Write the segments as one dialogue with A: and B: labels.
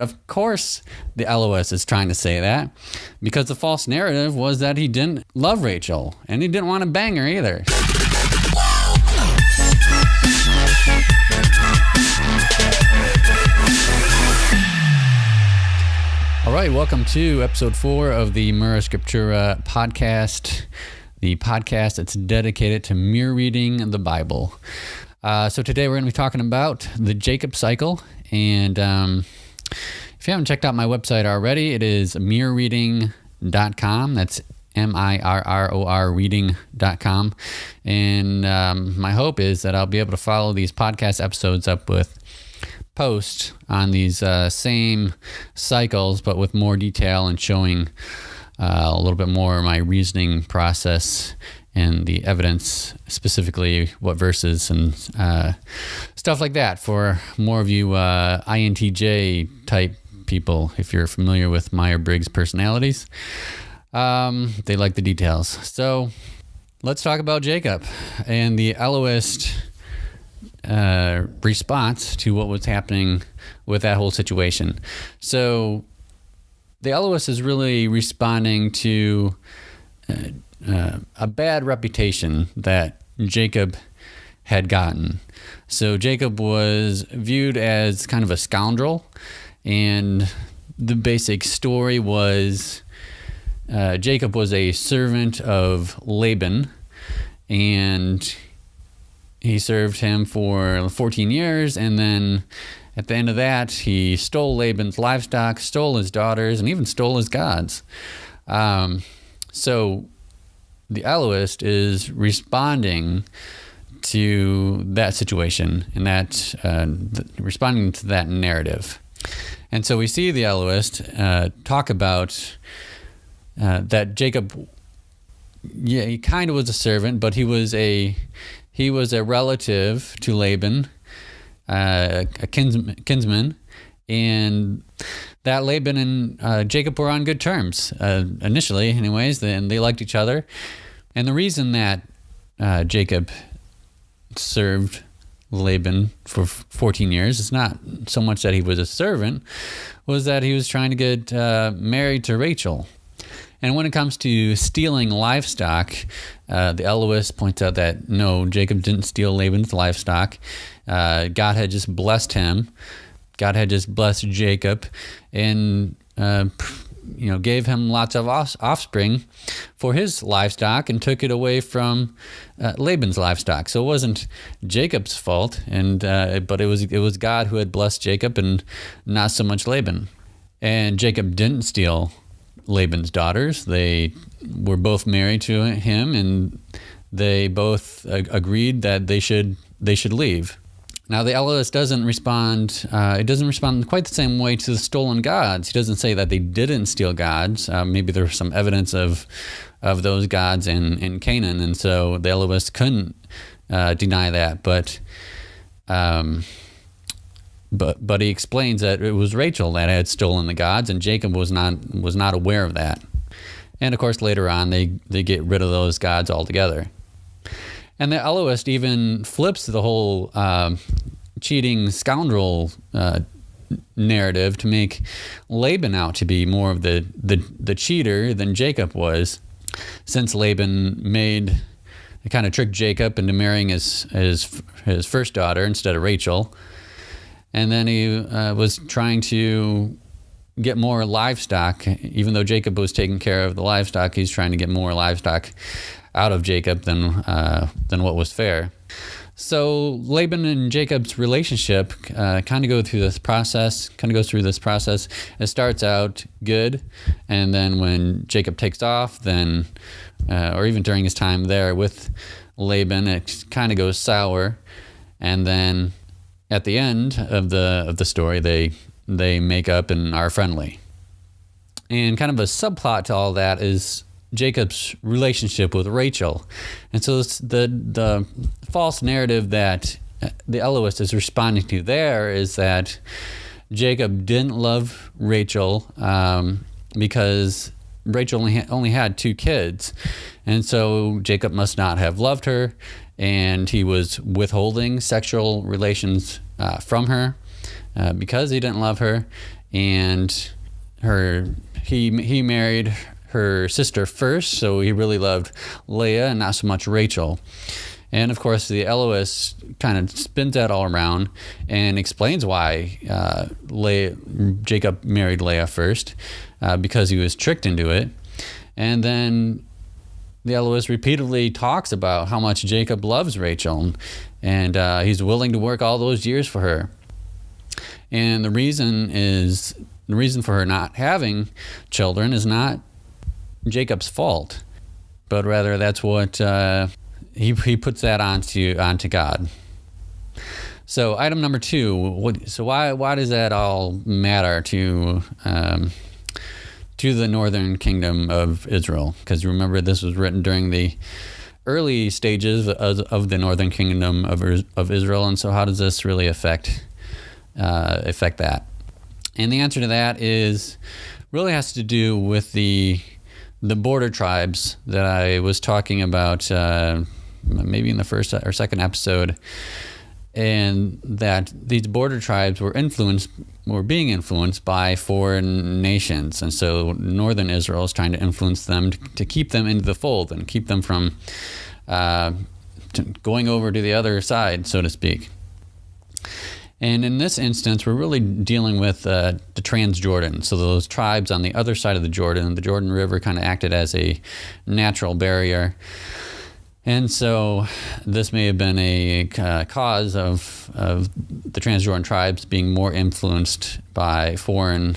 A: Of course, the Elohist is trying to say that because the false narrative was that he didn't love Rachel and he didn't want to bang her either. All right, welcome to episode 4 of the Mura Scriptura podcast, the podcast that's dedicated to mirror reading the Bible. So today we're going to be talking about the Jacob cycle, and if you haven't checked out my website already, it is mirrorreading.com. That's MIRROR reading.com. And my hope is that I'll be able to follow these podcast episodes up with posts on these same cycles, but with more detail and showing a little bit more of my reasoning process and the evidence, specifically what verses and stuff like that for more of you INTJ type people. If you're familiar with Myers-Briggs personalities, they like the details. So let's talk about Jacob and the Elohist response to what was happening with that whole situation. So the Elohist is really responding to a bad reputation that Jacob had gotten. So Jacob was viewed as kind of a scoundrel, and the basic story was Jacob was a servant of Laban, and he served him for 14 years, and then at the end of that, he stole Laban's livestock, stole his daughters, and even stole his gods. So the Elohist is responding to that situation and that responding to that narrative. And so we see the Elohist talk about that Jacob, he kind of was a servant, but he was a relative to Laban, a kinsman, and that Laban and Jacob were on good terms initially, anyways. And they liked each other. And the reason that Jacob served Laban for 14 years is not so much that he was a servant, was that he was trying to get married to Rachel. And when it comes to stealing livestock, the Elohist points out that no, Jacob didn't steal Laban's livestock. God had just blessed him. God had just blessed Jacob and gave him lots of offspring for his livestock and took it away from Laban's livestock. So it wasn't Jacob's fault, but it was God who had blessed Jacob and not so much Laban. And Jacob didn't steal Laban's daughters. They were both married to him, and they both agreed that they should leave. Now, the Elohist doesn't respond. It doesn't respond quite the same way to the stolen gods. He doesn't say that they didn't steal gods. Maybe there was some evidence of those gods in Canaan, and so the Elohist couldn't deny that. But he explains that it was Rachel that had stolen the gods, and Jacob was not aware of that. And of course, later on, they get rid of those gods altogether. And the Elohist even flips the whole cheating scoundrel narrative to make Laban out to be more of the cheater than Jacob was, since Laban kind of tricked Jacob into marrying his first daughter instead of Rachel. And then he was trying to get more livestock. Even though Jacob was taking care of the livestock, he's trying to get more livestock out of Jacob than what was fair. So Laban and Jacob's relationship kind of goes through this process. It starts out good, and then when Jacob takes off, then or even during his time there with Laban, it kind of goes sour, and then at the end of the story, they make up and are friendly. And kind of a subplot to all that is Jacob's relationship with Rachel. And so the false narrative that the Elohist is responding to there is that Jacob didn't love Rachel because Rachel only had 2 kids. And so Jacob must not have loved her, and he was withholding sexual relations from her because he didn't love her. and he married her sister first, so he really loved Leah and not so much Rachel. And of course, the Elohist kind of spins that all around and explains why Jacob married Leah first, because he was tricked into it. And then the Elohist repeatedly talks about how much Jacob loves Rachel, and he's willing to work all those years for her. And the reason for her not having children is not Jacob's fault, but rather that's what he puts that onto God. So item number 2. So why does that all matter to the northern kingdom of Israel? Because remember, this was written during the early stages of the northern kingdom of Israel, and so how does this really affect that? And the answer to that really has to do with the border tribes that I was talking about maybe in the first or second episode, and that these border tribes were being influenced by foreign nations, and so northern Israel is trying to influence them to keep them into the fold and keep them from going over to the other side, so to speak. And in this instance, we're really dealing with the Transjordan. So those tribes on the other side of the Jordan River kind of acted as a natural barrier. And so this may have been a cause of the Transjordan tribes being more influenced by foreign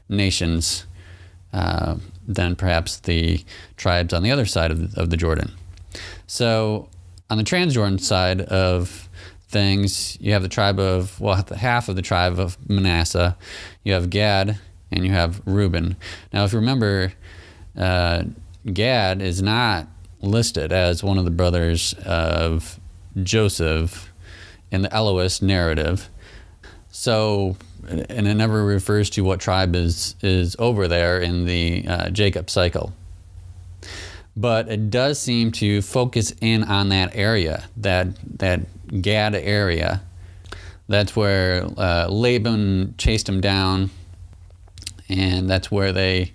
A: nations than perhaps the tribes on the other side of the Jordan. So on the Transjordan side of things, you have the tribe of, half of the tribe of Manasseh, you have Gad, and you have Reuben. Now, if you remember, Gad is not listed as one of the brothers of Joseph in the Elohist narrative. So, and it never refers to what tribe is over there in the Jacob cycle. But it does seem to focus in on that area, that Gad area. That's where Laban chased him down, and that's where they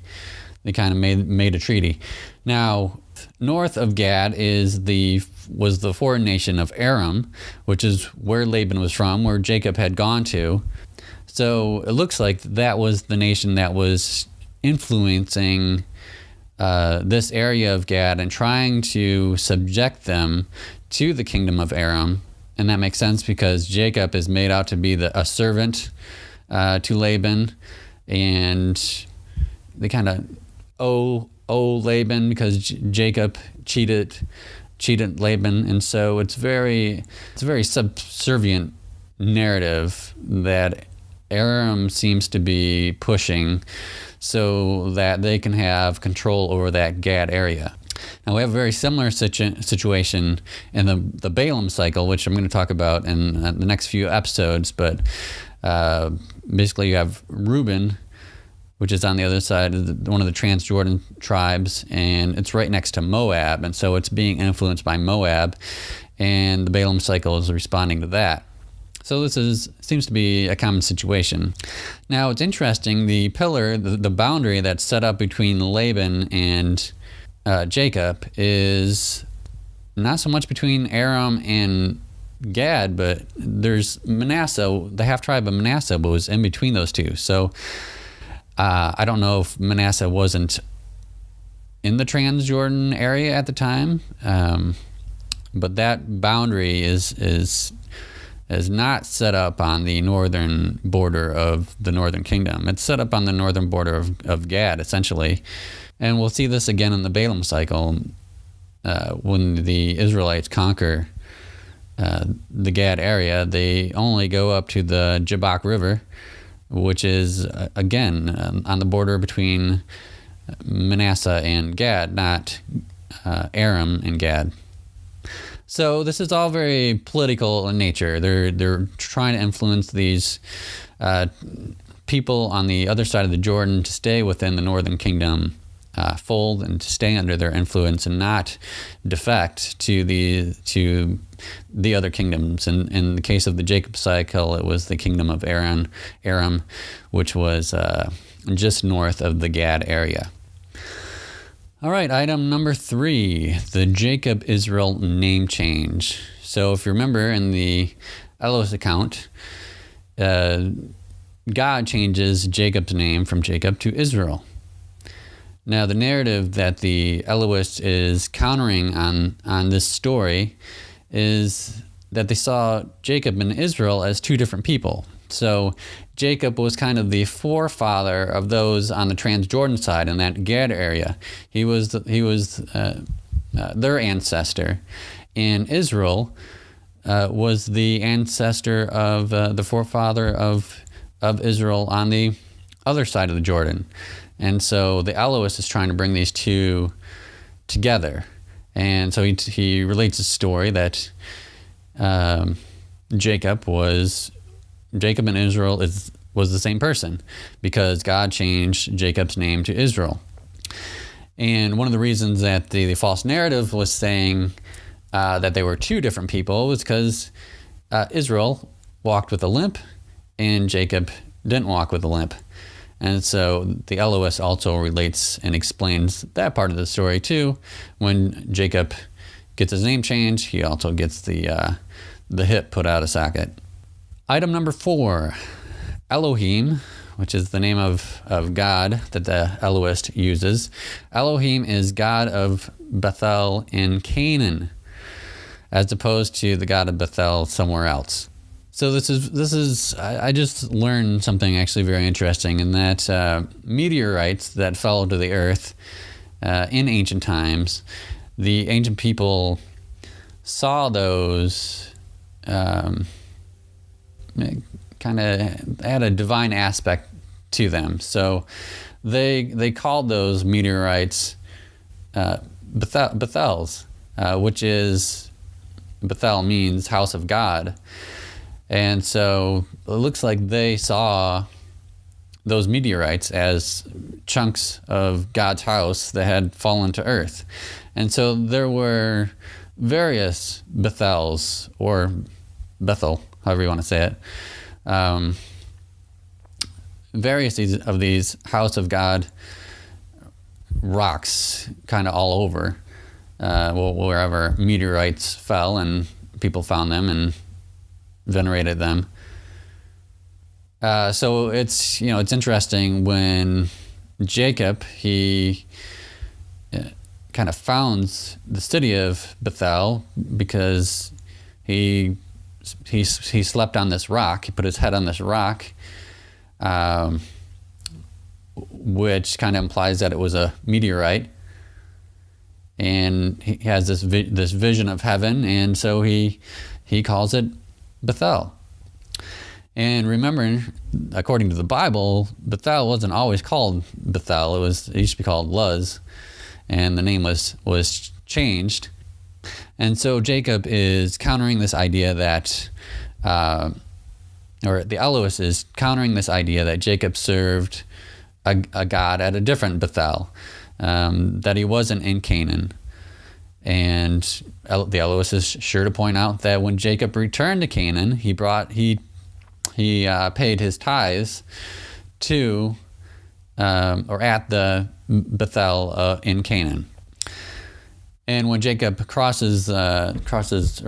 A: kind of made a treaty. Now, north of Gad was the foreign nation of Aram, which is where Laban was from, where Jacob had gone to. So it looks like that was the nation that was influencing this area of Gad and trying to subject them to the kingdom of Aram. And that makes sense because Jacob is made out to be a servant to Laban, and they kind of owe Laban because Jacob cheated Laban, and so it's a very subservient narrative that Aram seems to be pushing, so that they can have control over that Gad area. Now, we have a very similar situation in the Balaam cycle, which I'm going to talk about in the next few episodes, but basically you have Reuben, which is on the other side of one of the Transjordan tribes, and it's right next to Moab, and so it's being influenced by Moab, and the Balaam cycle is responding to that. So this seems to be a common situation. Now, it's interesting, the pillar, the boundary that's set up between Laban and Jacob is not so much between Aram and Gad, but there's Manasseh, the half-tribe of Manasseh was in between those two. So I don't know if Manasseh wasn't in the Transjordan area at the time, but that boundary is not set up on the northern border of the northern kingdom. It's set up on the northern border of Gad, essentially. And we'll see this again in the Balaam cycle when the Israelites conquer the Gad area. They only go up to the Jabbok River, which is, again, on the border between Manasseh and Gad, not Aram and Gad. So this is all very political in nature. They're trying to influence these people on the other side of the Jordan to stay within the northern kingdom fold and to stay under their influence and not defect to the other kingdoms. And in the case of the Jacob cycle, it was the kingdom of Aram, which was just north of the Gad area. All right, item number 3, the Jacob-Israel name change. So if you remember in the Elohist account, God changes Jacob's name from Jacob to Israel. Now, the narrative that the Elohist is countering on this story is that they saw Jacob and Israel as two different people. So Jacob was kind of the forefather of those on the Transjordan side in that Gad area. He was their ancestor, and Israel was the ancestor of the forefather of Israel on the other side of the Jordan. And so the Elohist is trying to bring these two together. And so he relates a story that Jacob and Israel was the same person because God changed Jacob's name to Israel. And one of the reasons that the false narrative was saying that they were two different people was because Israel walked with a limp and Jacob didn't walk with a limp. And so the Elohist also relates and explains that part of the story too. When Jacob gets his name changed, he also gets the hip put out of socket. Item number 4, Elohim, which is the name of God that the Elohist uses. Elohim is God of Bethel in Canaan, as opposed to the God of Bethel somewhere else. So this is I just learned something actually very interesting, in that meteorites that fell to the earth in ancient times, the ancient people saw those kind of had a divine aspect to them. So they called those meteorites Bethels, which is, Bethel means house of God. And so it looks like they saw those meteorites as chunks of God's house that had fallen to earth. And so there were various Bethels, or Bethel, however you want to say it, various of these house of God rocks kind of all over, wherever meteorites fell and people found them and venerated them. So it's interesting when Jacob, he kind of founds the city of Bethel because he slept on this rock. He put his head on this rock, which kind of implies that it was a meteorite. And he has this vision of heaven, and so he calls it Bethel. And remember, according to the Bible, Bethel wasn't always called Bethel. It used to be called Luz, and the name was changed. And so Jacob is countering this idea that, or the Elohist is countering this idea that Jacob served a god at a different Bethel, that he wasn't in Canaan. And the Elohist is sure to point out that when Jacob returned to Canaan, he paid his tithes to or at the Bethel in Canaan. And when Jacob crosses or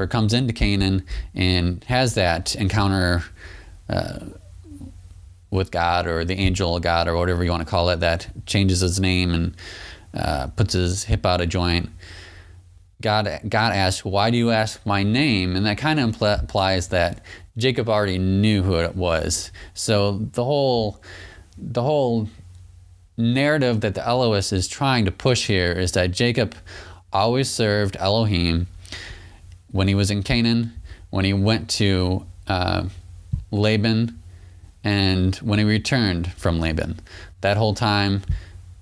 A: comes into Canaan and has that encounter with God, or the angel of God, or whatever you want to call it, that changes his name and puts his hip out of joint, God asks, "Why do you ask my name?" And that kind of implies that Jacob already knew who it was. So the whole narrative that the Elohist is trying to push here is that Jacob always served Elohim when he was in Canaan, when he went to Laban, and when he returned from Laban. That whole time,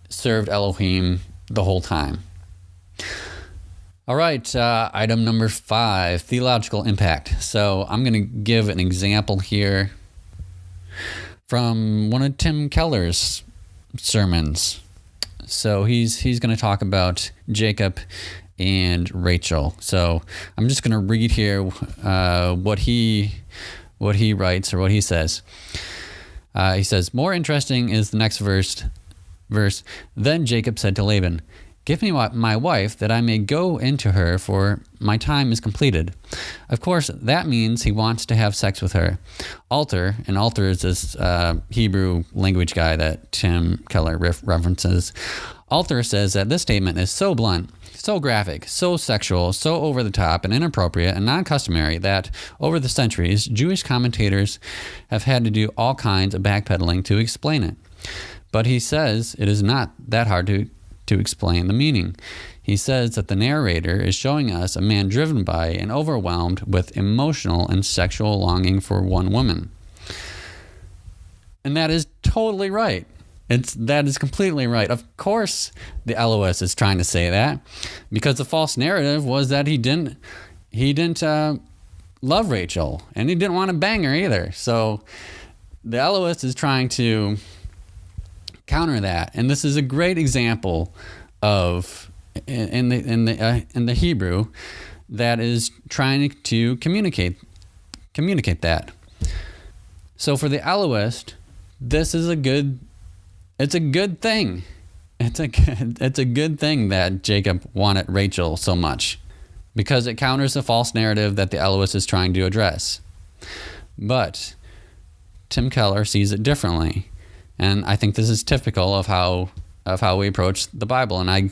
A: served Elohim the whole time. All right, item number 5, theological impact. So I'm going to give an example here from one of Tim Keller's sermons. So he's going to talk about Jacob and Rachel. So I'm just going to read here what he writes, or what he says. He says, more interesting is the next verse. Then Jacob said to Laban, give me my wife, that I may go into her, for my time is completed. Of course, that means he wants to have sex with her. Alter is this Hebrew language guy that Tim Keller references. Alter says that this statement is so blunt, so graphic, so sexual, so over the top and inappropriate and non-customary that over the centuries, Jewish commentators have had to do all kinds of backpedaling to explain it. But he says it is not that hard to explain the meaning. He says that the narrator is showing us a man driven by and overwhelmed with emotional and sexual longing for one woman. And that is totally right. That is completely right. Of course, the Elohist is trying to say that, because the false narrative was that he didn't love Rachel, and he didn't want to bang her either. So the Elohist is trying to counter that, and this is a great example of in the Hebrew that is trying to communicate that. So for the Elohist, this is a good thing. It's a good thing that Jacob wanted Rachel so much, because it counters the false narrative that the Elohist is trying to address. But Tim Keller sees it differently. And I think this is typical of how we approach the Bible. And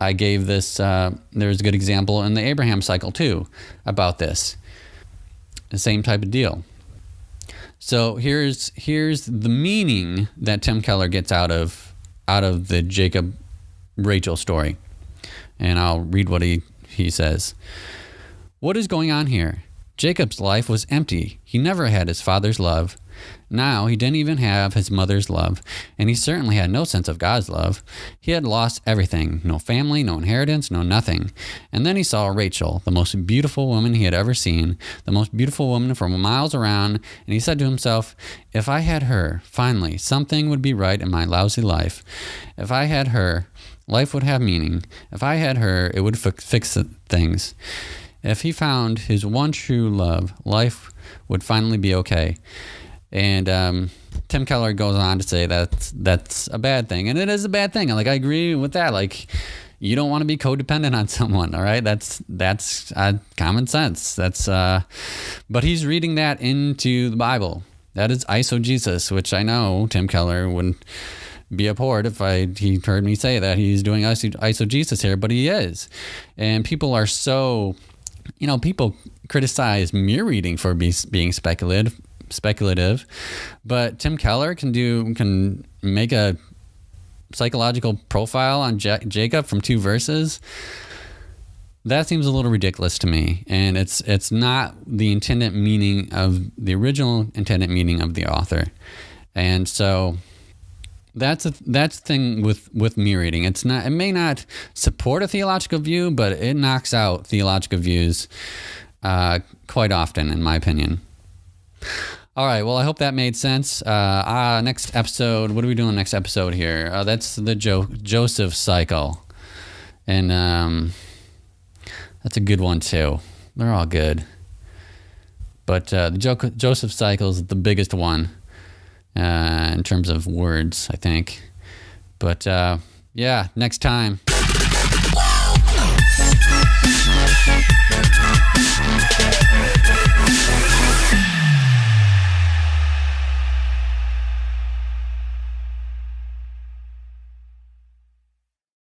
A: I gave this, there's a good example in the Abraham cycle too about this. The same type of deal. So here's the meaning that Tim Keller gets out of the Jacob Rachel story. And I'll read what he says. What is going on here? Jacob's life was empty. He never had his father's love. Now he didn't even have his mother's love, and he certainly had no sense of God's love. He had lost everything, no family, no inheritance, no nothing. And then he saw Rachel, the most beautiful woman he had ever seen, the most beautiful woman from miles around, and he said to himself, if I had her, finally, something would be right in my lousy life. If I had her, life would have meaning. If I had her, it would fix things. If he found his one true love, life would finally be okay. And Tim Keller goes on to say that that's a bad thing, and it is a bad thing. Like, I agree with that. Like, you don't want to be codependent on someone, all right? That's common sense. But he's reading that into the Bible. That is eisegesis, which I know Tim Keller wouldn't be abhorred if he heard me say that he's doing eisegesis here, but he is. And people are so, people criticize mere reading for being speculative, but Tim Keller can make a psychological profile on Jacob from 2 verses. That seems a little ridiculous to me, and it's not the original intended meaning of the author. And so that's the thing with me reading. It may not support a theological view, but it knocks out theological views quite often, in my opinion. All right, well, I hope that made sense. Next episode, what are we doing next episode here? That's the Joseph cycle. And that's a good one, too. They're all good. But the Joseph cycle is the biggest one in terms of words, I think. But, yeah, next time.